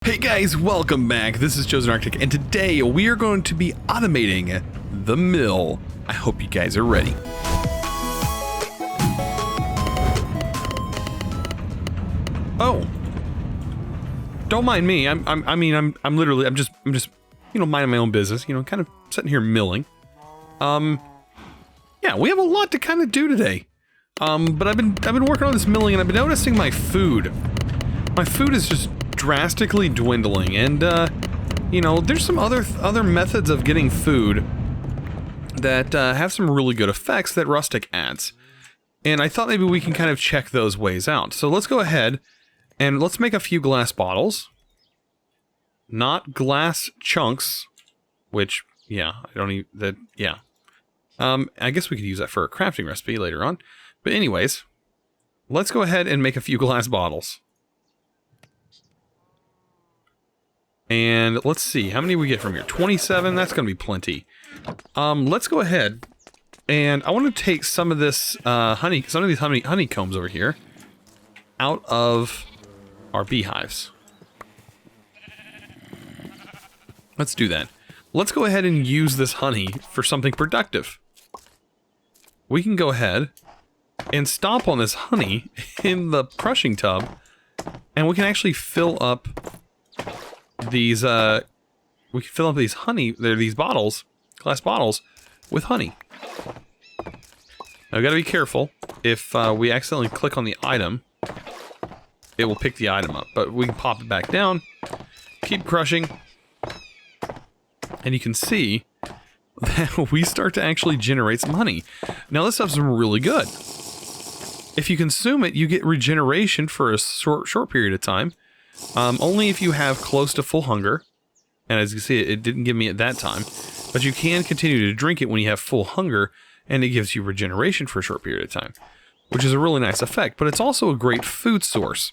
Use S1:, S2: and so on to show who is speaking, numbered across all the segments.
S1: Hey guys, welcome back. This is ChosenArchitect, and today we are going to be automating the mill. I hope you guys are ready. Oh, don't mind me. I'm just minding my own business. Kind of sitting here milling. Yeah, we have a lot to kind of do today. But I've been working on this milling, and I've been noticing my food. My food is just drastically dwindling, and there's some other methods of getting food that have some really good effects that Rustic adds, and I thought maybe we can kind of check those ways out. So let's go ahead and let's make a few glass bottles, not glass chunks, which I guess we could use that for a crafting recipe later on, but anyways, let's go ahead and make a few glass bottles. And let's see, how many we get from here? 27, that's going to be plenty. Let's go ahead, and I want to take some of this some of these honeycombs over here out of our beehives. Let's do that. Let's go ahead and use this honey for something productive. We can go ahead and stomp on this honey in the crushing tub, and we can actually fill up these these bottles, glass bottles, with honey. Now we gotta be careful. If we accidentally click on the item, it will pick the item up, but we can pop it back down, keep crushing, and you can see that we start to actually generate some honey. Now this stuff's really good. If you consume it, you get regeneration for a short period of time. Only if you have close to full hunger, and as you can see, it didn't give me at that time, but you can continue to drink it when you have full hunger, and it gives you regeneration for a short period of time, which is a really nice effect, but it's also a great food source.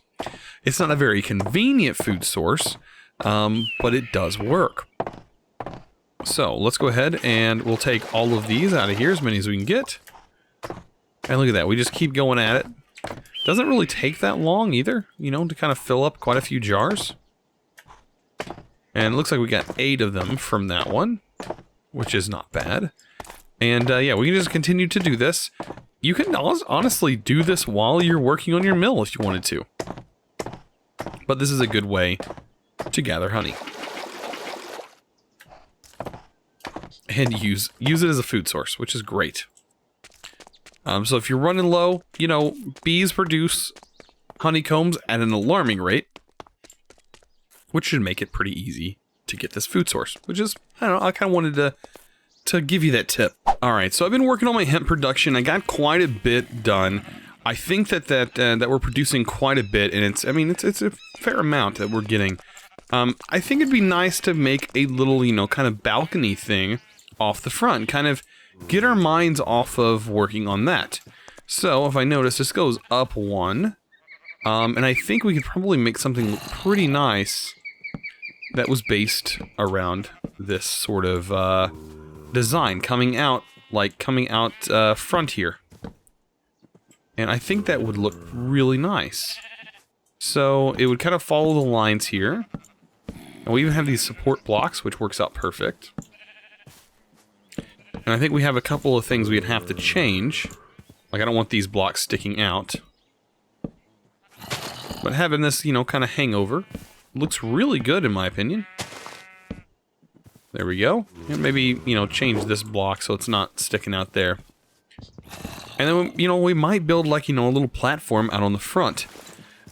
S1: It's not a very convenient food source, but it does work. So let's go ahead and we'll take all of these out of here, as many as we can get, and look at that, we just keep going at it. Doesn't really take that long either, to kind of fill up quite a few jars. And it looks like we got 8 of them from that one, which is not bad. And yeah, we can just continue to do this. You can honestly do this while you're working on your mill if you wanted to. But this is a good way to gather honey. And use it as a food source, which is great. So if you're running low, bees produce honeycombs at an alarming rate, which should make it pretty easy to get this food source, which is, I don't know, I kind of wanted to give you that tip. Alright, so I've been working on my hemp production. I got quite a bit done. I think that we're producing quite a bit, and it's a fair amount that we're getting. I think it'd be nice to make a little, kind of balcony thing off the front, kind of get our minds off of working on that. So if I notice, this goes up 1, and I think we could probably make something pretty nice that was based around this sort of design coming out front here. And I think that would look really nice. So it would kind of follow the lines here, and we even have these support blocks, which works out perfect. And I think we have a couple of things we'd have to change. Like, I don't want these blocks sticking out. But having this, kind of hangover looks really good in my opinion. There we go. And maybe, change this block so it's not sticking out there. And then, we might build, like, a little platform out on the front.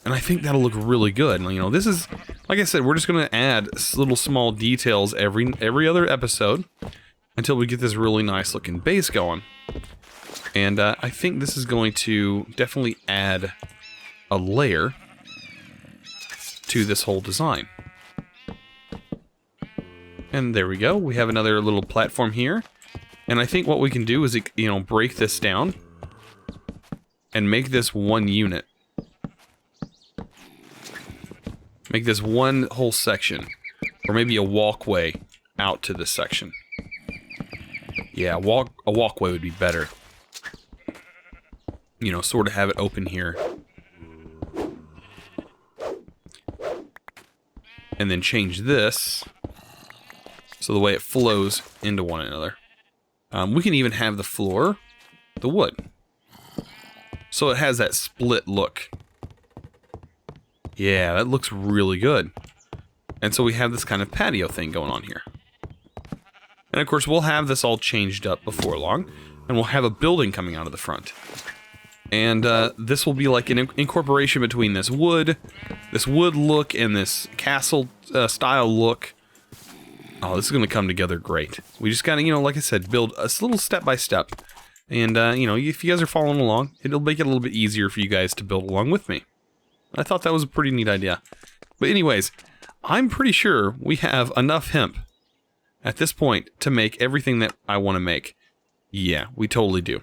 S1: And I think that'll look really good. And, this is, like I said, we're just going to add little small details every other episode, until we get this really nice looking base going. And I think this is going to definitely add a layer to this whole design. And there we go. We have another little platform here. And I think what we can do is, break this down and make this one unit. Make this one whole section, or maybe a walkway out to this section. Yeah, a walkway would be better. Sort of have it open here. and then change this so the way it flows into one another. We can even have the floor, the wood. So it has that split look. Yeah, that looks really good. And so we have this kind of patio thing going on here. And of course, we'll have this all changed up before long, and we'll have a building coming out of the front. And this will be like an incorporation between this wood look and this castle style look. Oh, this is going to come together great. We just got to, like I said, build a little step by step. And, if you guys are following along, it'll make it a little bit easier for you guys to build along with me. I thought that was a pretty neat idea. But anyways, I'm pretty sure we have enough hemp at this point to make everything that I want to make. Yeah, we totally do.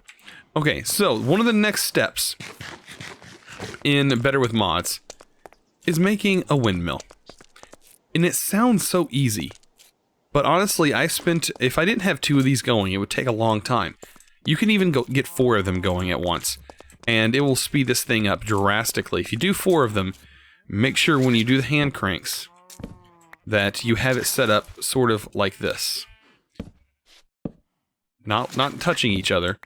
S1: Okay, so one of the next steps in Better with Mods is making a windmill. And it sounds so easy. But honestly, if I didn't have 2 of these going, it would take a long time. You can even get 4 of them going at once. And it will speed this thing up drastically. If you do 4 of them, make sure when you do the hand cranks that you have it set up sort of like this. Not touching each other,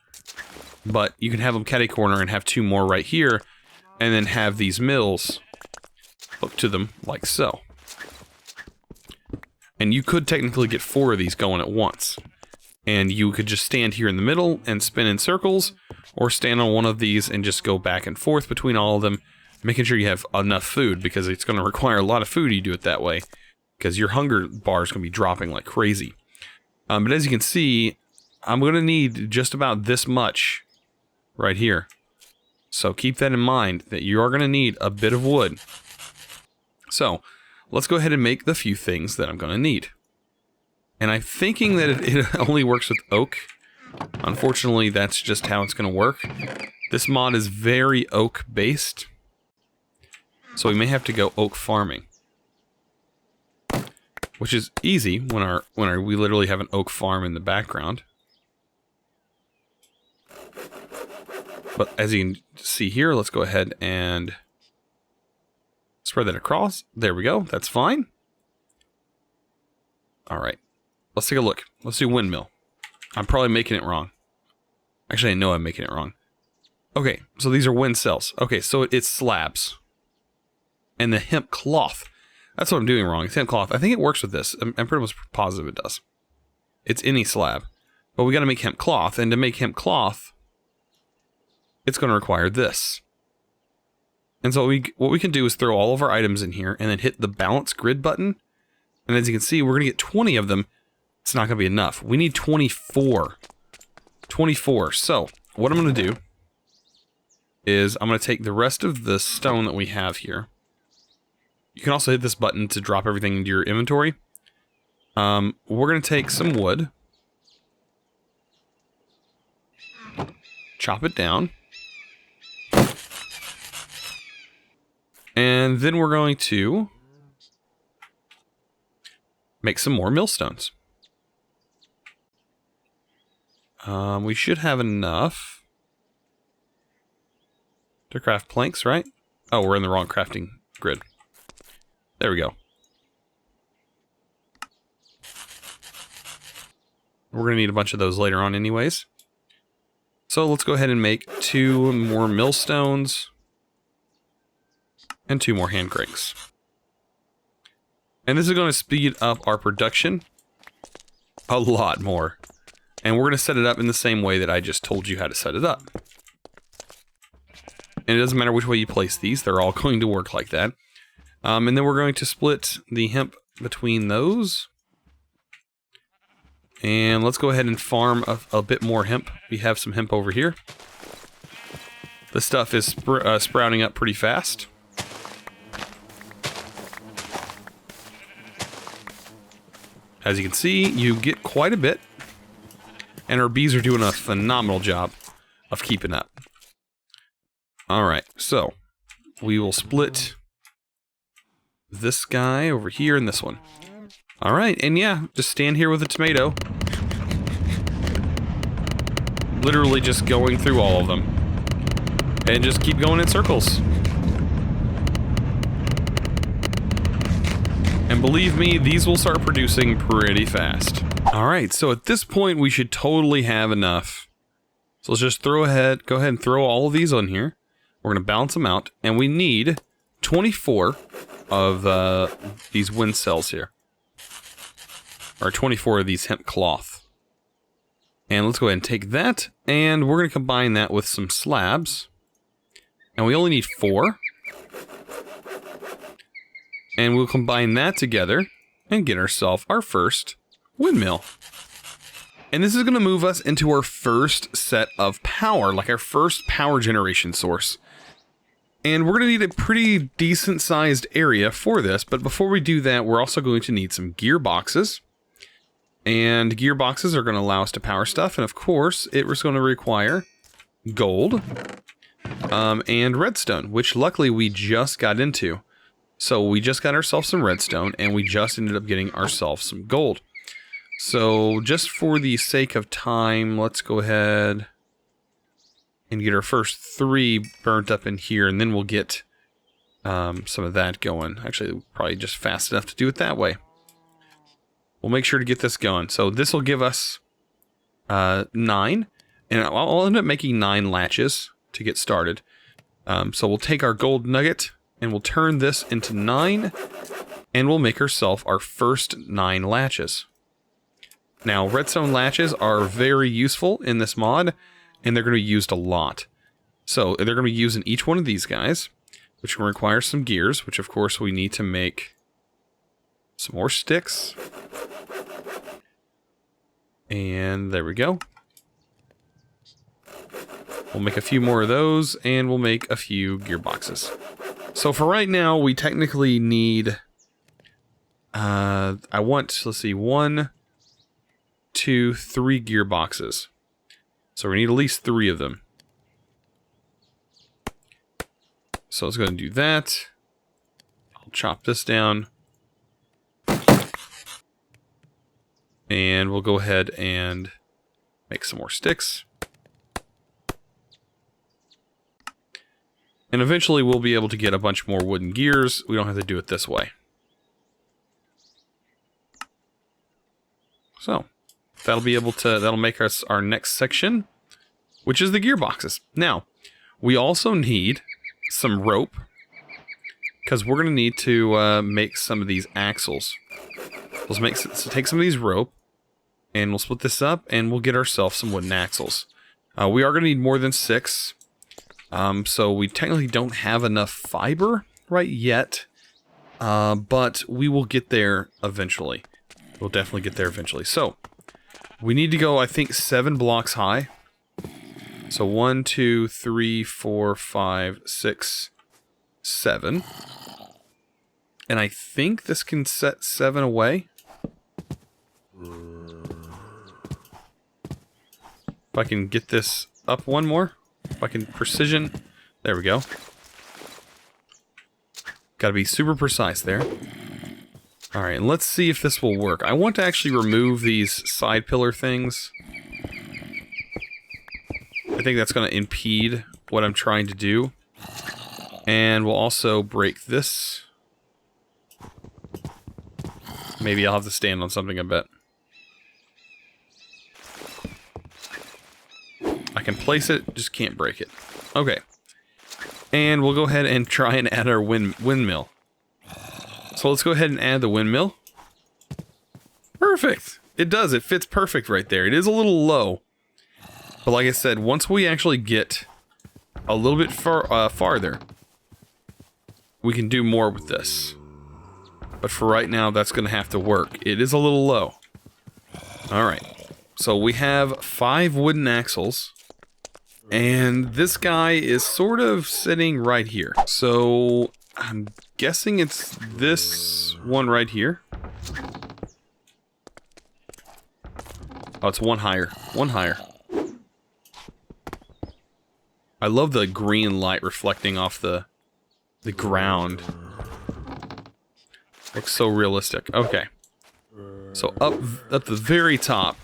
S1: but you can have them catty corner and have 2 more right here, and then have these mills hooked to them like so. And you could technically get 4 of these going at once. And you could just stand here in the middle and spin in circles, or stand on one of these and just go back and forth between all of them, making sure you have enough food, because it's going to require a lot of food you do it that way, because your hunger bar is going to be dropping like crazy. But as you can see, I'm going to need just about this much right here. So keep that in mind, that you are going to need a bit of wood. So let's go ahead and make the few things that I'm going to need. And I'm thinking that it only works with oak. Unfortunately, that's just how it's going to work. This mod is very oak based, so we may have to go oak farming, which is easy when we literally have an oak farm in the background. But as you can see here, let's go ahead and spread that across. There we go. That's fine. All right. Let's take a look. Let's do windmill. I'm probably making it wrong. Actually, I know I'm making it wrong. Okay, so these are wind cells. Okay, so it's slabs. And the hemp cloth. That's what I'm doing wrong. It's hemp cloth. I think it works with this. I'm pretty much positive it does. It's any slab. But we got to make hemp cloth. And to make hemp cloth, it's going to require this. And so what we can do is throw all of our items in here and then hit the balance grid button. And as you can see, we're going to get 20 of them. It's not going to be enough. We need 24. 24. So, what I'm going to do is I'm going to take the rest of the stone that we have here. You can also hit this button to drop everything into your inventory. We're going to take some wood. Chop it down. And then we're going to make some more millstones. We should have enough to craft planks, right? Oh, we're in the wrong crafting grid. There we go. We're going to need a bunch of those later on anyways. So let's go ahead and make 2 more millstones and 2 more hand cranks. And this is going to speed up our production a lot more. And we're going to set it up in the same way that I just told you how to set it up. And it doesn't matter which way you place these, they're all going to work like that. And then we're going to split the hemp between those. And let's go ahead and farm a bit more hemp. We have some hemp over here. The stuff is sprouting up pretty fast. As you can see, you get quite a bit. And our bees are doing a phenomenal job of keeping up. Alright, so we will split this guy over here and this one. Alright, and yeah, just stand here with a tomato. Literally just going through all of them. And just keep going in circles. And And believe me, these will start producing pretty fast. Alright, so at this point we should totally have enough. So let's just go ahead and throw all of these on here. We're going to balance them out, and we need 24 of these wind cells here. Or 24 of these hemp cloth. And let's go ahead and take that, and we're going to combine that with some slabs. And we only need 4. And we'll combine that together and get ourselves our first windmill. And this is going to move us into our first set of power, like our first power generation source. And we're going to need a pretty decent sized area for this, but before we do that, we're also going to need some gearboxes. And gearboxes are going to allow us to power stuff, and of course, it was going to require gold and redstone, which luckily we just got into. So we just got ourselves some redstone, and we just ended up getting ourselves some gold. So just for the sake of time, let's go ahead and get our first 3 burnt up in here, and then we'll get some of that going. Actually, probably just fast enough to do it that way. We'll make sure to get this going. So this will give us 9, and I'll end up making 9 latches to get started. So we'll take our gold nugget, and we'll turn this into 9, and we'll make ourselves our first 9 latches. Now, redstone latches are very useful in this mod, and they're going to be used a lot. So they're going to be used in each one of these guys, which will require some gears, which of course we need to make some more sticks. And there we go. We'll make a few more of those, and we'll make a few gearboxes. So for right now, we technically need... let's see, 1, 2, 3 gearboxes. So we need at least 3 of them. So let's go and do that. I'll chop this down. And we'll go ahead and make some more sticks. And eventually we'll be able to get a bunch more wooden gears. We don't have to do it this way. So that'll make us our next section, which is the gearboxes. Now, we also need some rope, because we're going to need to make some of these axles. So take some of these rope, and we'll split this up, and we'll get ourselves some wooden axles. We are going to need more than 6, so we technically don't have enough fiber right yet, but we will get there eventually. We'll definitely get there eventually. So, we need to go, I think, 7 blocks high. So 1, 2, 3, 4, 5, 6, 7. And I think this can set 7 away. If I can get this up one more. If I can precision. There we go. Gotta be super precise there. Alright, let's see if this will work. I want to actually remove these side pillar things. I think that's going to impede what I'm trying to do. And we'll also break this. Maybe I'll have to stand on something a bit. I can place it, just can't break it. Okay. And we'll go ahead and try and add our windmill. So let's go ahead and add the windmill. Perfect! It does, it fits perfect right there. It is a little low. But like I said, once we actually get a little bit farther, we can do more with this. But for right now, that's going to have to work. It is a little low. Alright. So we have 5 wooden axles. And this guy is sort of sitting right here. So I'm guessing it's this one right here. Oh, it's one higher. One higher. I love the green light reflecting off the ground. Looks so realistic. Okay. So up at the very top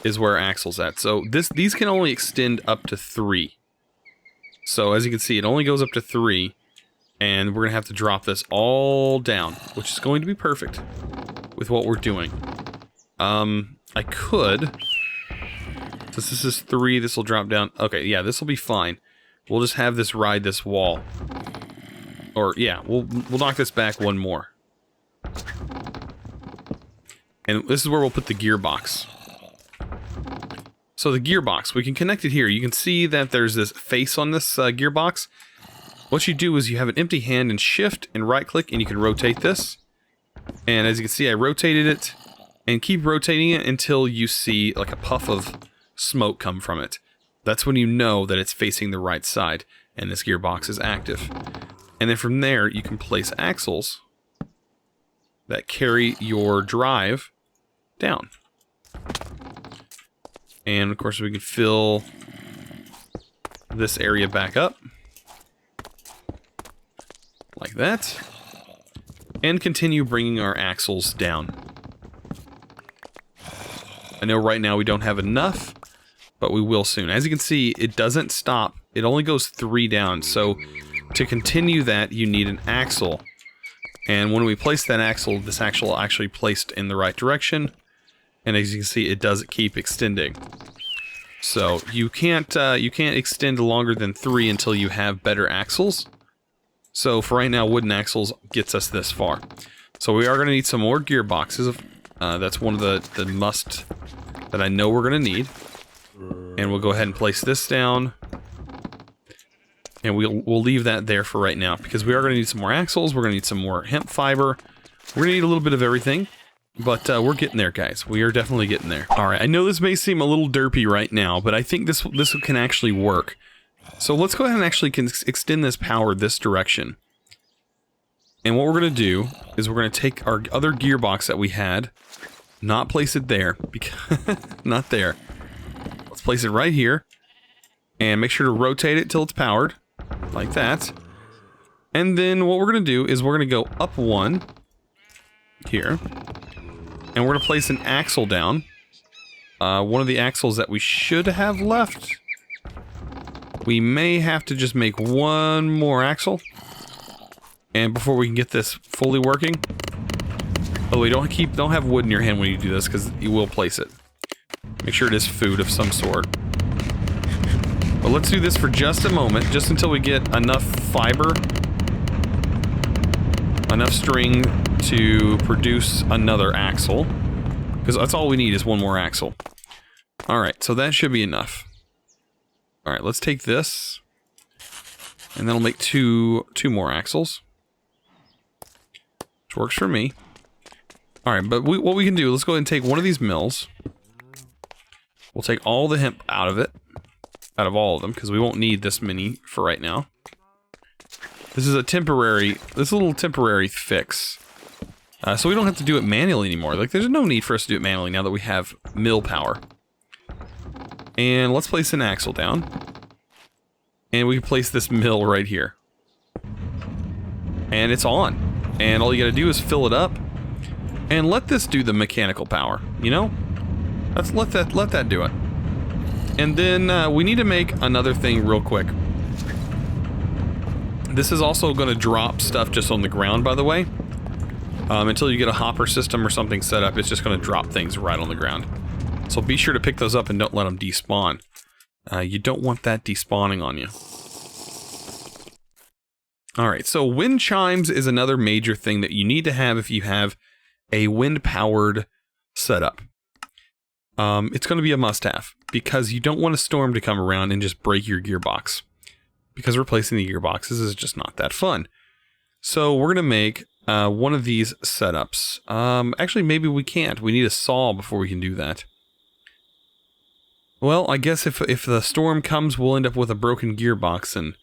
S1: is where Axel's at. So these can only extend up to 3. So as you can see, it only goes up to 3. And we're going to have to drop this all down, which is going to be perfect with what we're doing. I could... Since this is 3, this will drop down. Okay, yeah, this will be fine. We'll just have this ride this wall. Or, yeah, we'll knock this back one more. And this is where we'll put the gearbox. So the gearbox, we can connect it here. You can see that there's this face on this gearbox. What you do is you have an empty hand and shift and right click and you can rotate this. And as you can see, I rotated it and keep rotating it until you see like a puff of smoke come from it. That's when you know that it's facing the right side and this gearbox is active. And then from there, you can place axles that carry your drive down. And of course, we can fill this area back up. Like that. And continue bringing our axles down. I know right now we don't have enough, but we will soon. As you can see, it doesn't stop. It only goes 3 down. So to continue that, you need an axle. And when we place that axle, this axle actually placed in the right direction. And as you can see, it does keep extending. So you can't extend longer than 3 until you have better axles. So for right now, wooden axles gets us this far. So we are going to need some more gearboxes. That's one of the must that I know we're going to need. And we'll go ahead and place this down. And we'll leave that there for right now, because we are going to need some more axles. We're going to need some more hemp fiber. We're going to need a little bit of everything. But we're getting there, guys. We are definitely getting there. Alright, I know this may seem a little derpy right now, but I think this can actually work. So let's go ahead and actually extend this power this direction. And what we're going to do is we're going to take our other gearbox that we had, not place it there, because not there. Let's place it right here, and make sure to rotate it till it's powered, like that. And then what we're going to do is we're going to go up 1 here, and we're going to place an axle down. One of the axles that we should have left. We may have to just make one more axle. And before we can get this fully working. Oh, we don't have wood in your hand when you do this, because you will place it. Make sure it is food of some sort. But let's do this for just a moment, just until we get enough fiber, enough string to produce another axle. Because that's all we need is one more axle. Alright, so that should be enough. Alright, let's take this. And that'll make two more axles. Which works for me. Alright, but what we can do, let's go ahead and take one of these mills. We'll take all the hemp out of it. Out of all of them, because we won't need this many for right now. This is a little temporary fix. So we don't have to do it manually anymore. Like, there's no need for us to do it manually now that we have mill power. And let's place an axle down. And we can place this mill right here. And it's on. And all you gotta do is fill it up. And let this do the mechanical power, you know? Let that do it. And then we need to make another thing real quick. This is also gonna drop stuff just on the ground, by the way. Until you get a hopper system or something set up, it's just gonna drop things right on the ground. So be sure to pick those up and don't let them despawn. You don't want that despawning on you. Alright, so wind chimes is another major thing that you need to have if you have a wind-powered setup. It's going to be a must-have, because you don't want a storm to come around and just break your gearbox. Because replacing the gearboxes is just not that fun. So we're going to make one of these setups. Actually, maybe we can't. We need a saw before we can do that. Well, I guess if the storm comes, we'll end up with a broken gearbox, and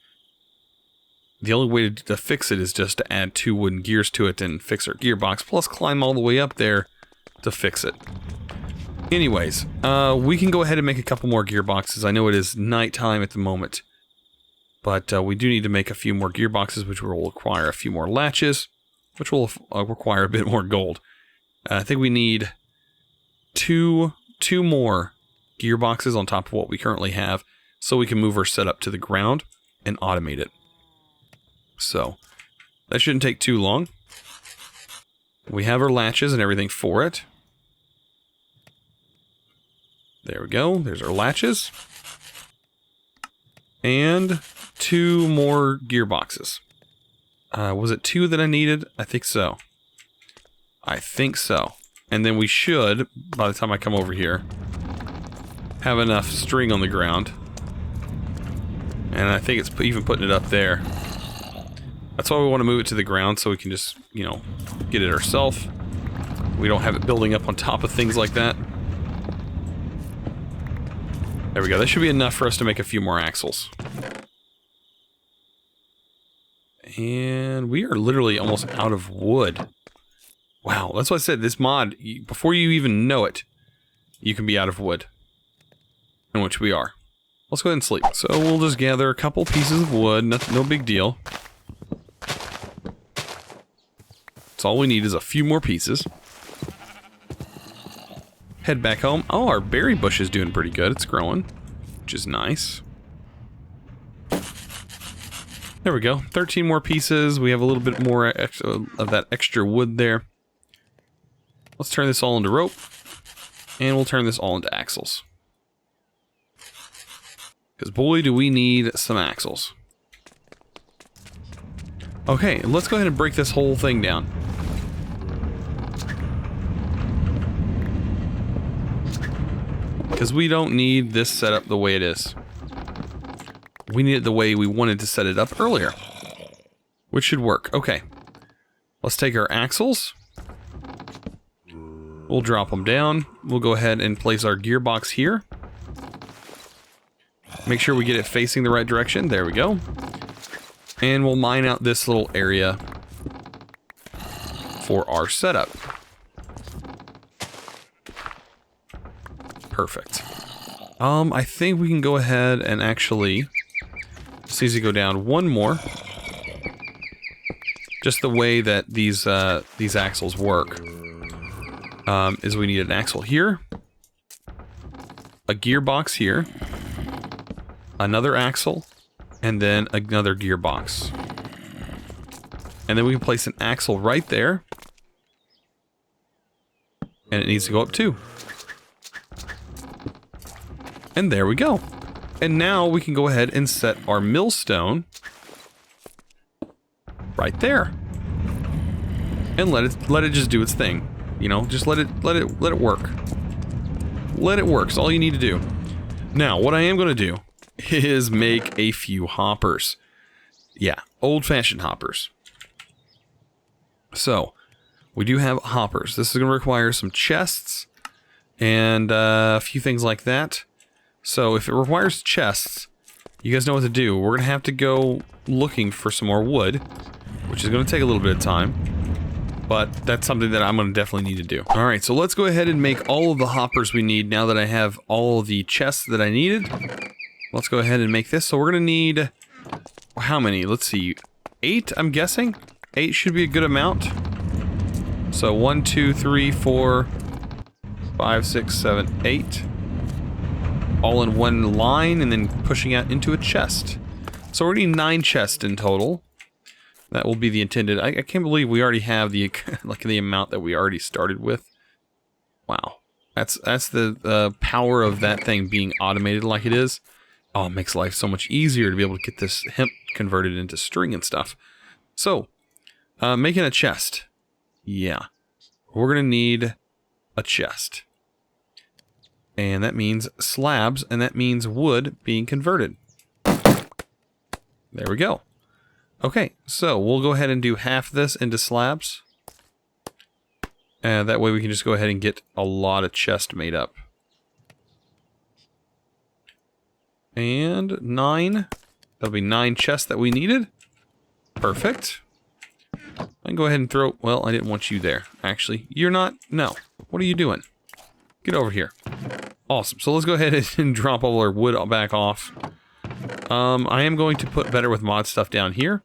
S1: the only way to fix it is just to add 2 wooden gears to it and fix our gearbox, plus climb all the way up there to fix it. Anyways, we can go ahead and make a couple more gearboxes. I know it is nighttime at the moment, but we do need to make a few more gearboxes, which will require a few more latches, which will require a bit more gold. I think we need two more gearboxes on top of what we currently have, so we can move our setup to the ground and automate it. So, That shouldn't take too long. We have our latches and everything for it. There we go. There's our latches. And 2 more gearboxes. Was it 2 that I needed? I think so. I think so. And then we should, by the time I come over here, have enough string on the ground. And I think it's even putting it up there. That's why we want to move it to the ground, so we can just, you know, get it ourselves. We don't have it building up on top of things like that. There we go. That should be enough for us to make a few more axles. And we are literally almost out of wood. Wow, that's what I said. This mod, before you even know it, you can be out of wood. In which we are. Let's go ahead and sleep. So we'll just gather a couple pieces of wood. No big deal. So all we need is a few more pieces. Head back home. Oh, our berry bush is doing pretty good. It's growing, which is nice. There we go. 13 more pieces. We have a little bit more of that extra wood there. Let's turn this all into rope. And we'll turn this all into axles. Because boy, do we need some axles. Okay, let's go ahead and break this whole thing down. Because we don't need this setup the way it is. We need it the way we wanted to set it up earlier. Which should work. Okay. Let's take our axles. We'll drop them down. We'll go ahead and place our gearbox here. Make sure we get it facing the right direction. There we go. And we'll mine out this little area for our setup. Perfect. I think we can go ahead and actually just easy go down one more. Just the way that these axles work is we need an axle here, a gearbox here, another axle, and then another gearbox. And then we can place an axle right there, and it needs to go up too. And there we go. And now we can go ahead and set our millstone right there. And let it just do its thing. You know, just let it work. Let it work. It's all you need to do. Now, what I am going to do is make a few hoppers. Yeah, old-fashioned hoppers. So, we do have hoppers. This is going to require some chests and a few things like that. So if it requires chests, you guys know what to do. We're going to have to go looking for some more wood, which is going to take a little bit of time. But that's something that I'm going to definitely need to do. Alright, so let's go ahead and make all of the hoppers we need now that I have all of the chests that I needed. Let's go ahead and make this. So we're going to need... how many? Let's see. 8, I'm guessing? 8 should be a good amount. So 1, 2, 3, 4, 5, 6, 7, 8. All in one line and then pushing out into a chest. So already 9 chests in total. That will be the intended. I can't believe we already have the like the amount that we already started with. Wow, that's the power of that thing being automated like it is. Oh, it makes life so much easier to be able to get this hemp converted into string and stuff. So, making a chest. Yeah, we're gonna need a chest. And that means slabs, and that means wood being converted. There we go. Okay, so we'll go ahead and do half this into slabs. And that way we can just go ahead and get a lot of chests made up. And 9. That'll be 9 chests that we needed. Perfect. I can go ahead and throw... well, I didn't want you there. Actually, you're not... no. What are you doing? Get over here. Awesome. So let's go ahead and drop all our wood back off. I am going to put better with mod stuff down here.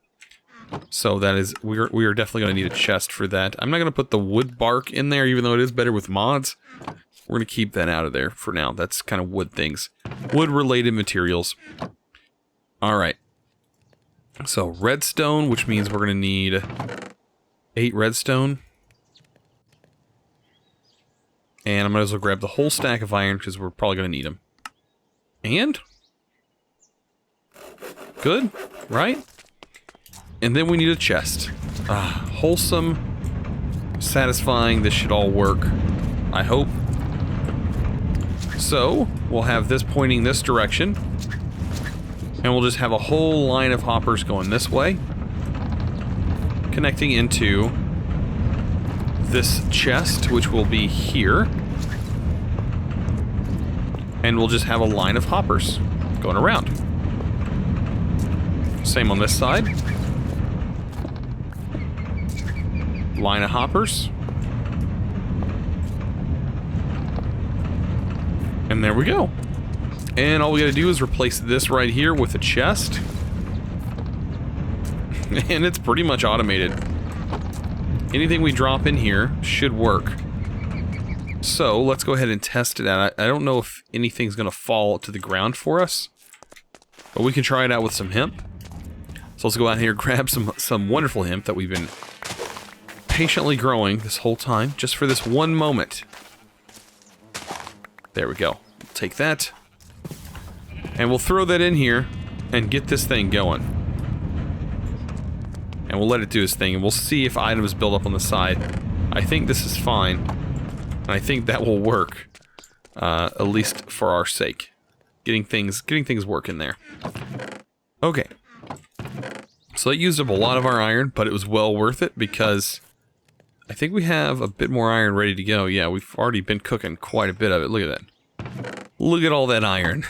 S1: So that is, we are definitely going to need a chest for that. I'm not going to put the wood bark in there, even though it is better with mods. We're going to keep that out of there for now. That's kind of wood things. Wood-related materials. Alright. So redstone, which means we're going to need 8 redstone. And I might as well grab the whole stack of iron because we're probably going to need them. And? Good, right? And then we need a chest. Wholesome, satisfying, this should all work. I hope. So, we'll have this pointing this direction. And we'll just have a whole line of hoppers going this way. Connecting into this chest, which will be here. And we'll just have a line of hoppers going around. Same on this side. Line of hoppers. And there we go. And all we gotta do is replace this right here with a chest. And it's pretty much automated. Anything we drop in here should work. So let's go ahead and test it out. I don't know if anything's gonna fall to the ground for us, but we can try it out with some hemp. So let's go out here and grab some wonderful hemp that we've been patiently growing this whole time, just for this one moment. There we go. We'll take that. And we'll throw that in here and get this thing going. And we'll let it do its thing, and we'll see if items build up on the side. I think this is fine. And I think that will work. At least for our sake. Getting things working there. Okay. So that used up a lot of our iron, but it was well worth it because I think we have a bit more iron ready to go. Yeah, we've already been cooking quite a bit of it. Look at that. Look at all that iron.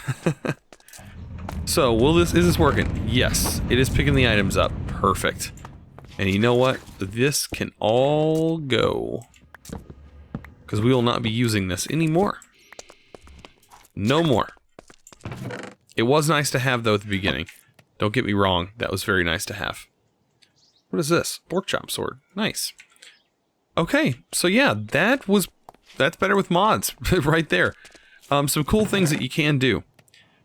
S1: So, is this working? Yes, it is picking the items up. Perfect. And you know what? This can all go. Because we will not be using this anymore. No more. It was nice to have, though, at the beginning. Don't get me wrong, that was very nice to have. What is this? Pork chop sword. Nice. Okay, so yeah, that's better with mods, right there. Some cool things that you can do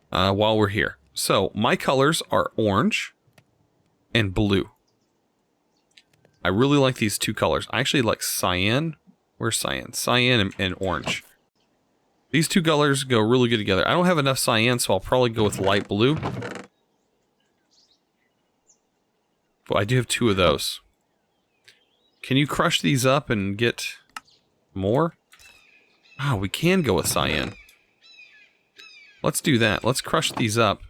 S1: while we're here. So, my colors are orange and blue. I really like these two colors. I actually like cyan. Where's cyan? Cyan and orange. These two colors go really good together. I don't have enough cyan, so I'll probably go with light blue. But I do have 2 of those. Can you crush these up and get more? Ah, we can go with cyan. Let's do that. Let's crush these up.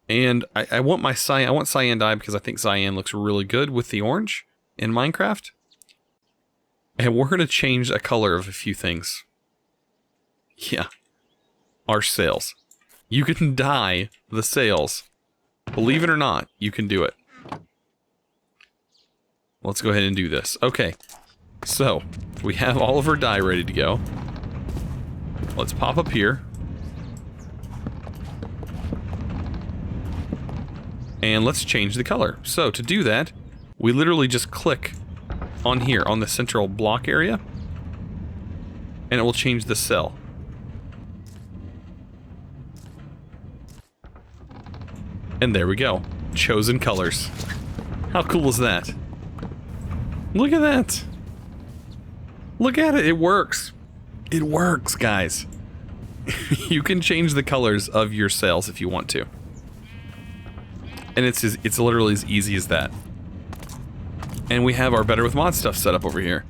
S1: And I want my cyan. I want cyan dye because I think cyan looks really good with the orange in Minecraft. And we're gonna change the color of a few things. Yeah. Our sails. You can dye the sails. Believe it or not, you can do it. Let's go ahead and do this. Okay. So, we have all of our dye ready to go. Let's pop up here. And let's change the color. So, to do that, we literally just click on here, on the central block area. And it will change the cell. And there we go. Chosen colors. How cool is that? Look at that. Look at it. It works. It works, guys. You can change the colors of your sails if you want to. And it's literally as easy as that. And we have our Better with Mod stuff set up over here.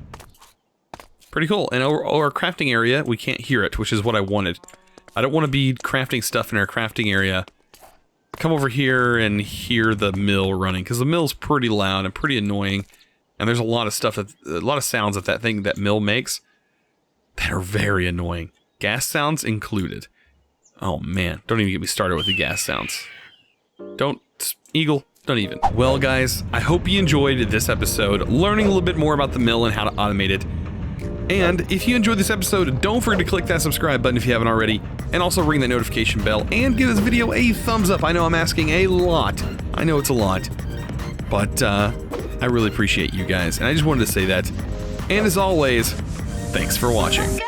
S1: Pretty cool. And our crafting area, we can't hear it, which is what I wanted. I don't want to be crafting stuff in our crafting area. Come over here and hear the mill running, because the mill's pretty loud and pretty annoying. And there's a lot of stuff, a lot of sounds that mill makes that are very annoying. Gas sounds included. Oh man, don't even get me started with the gas sounds. Don't, Eagle, don't even. Well guys, I hope you enjoyed this episode, learning a little bit more about the mill and how to automate it. And if you enjoyed this episode, don't forget to click that subscribe button if you haven't already, and also ring that notification bell, and give this video a thumbs up. I know I'm asking a lot. I know it's a lot. But, I really appreciate you guys, and I just wanted to say that. And as always, thanks for watching.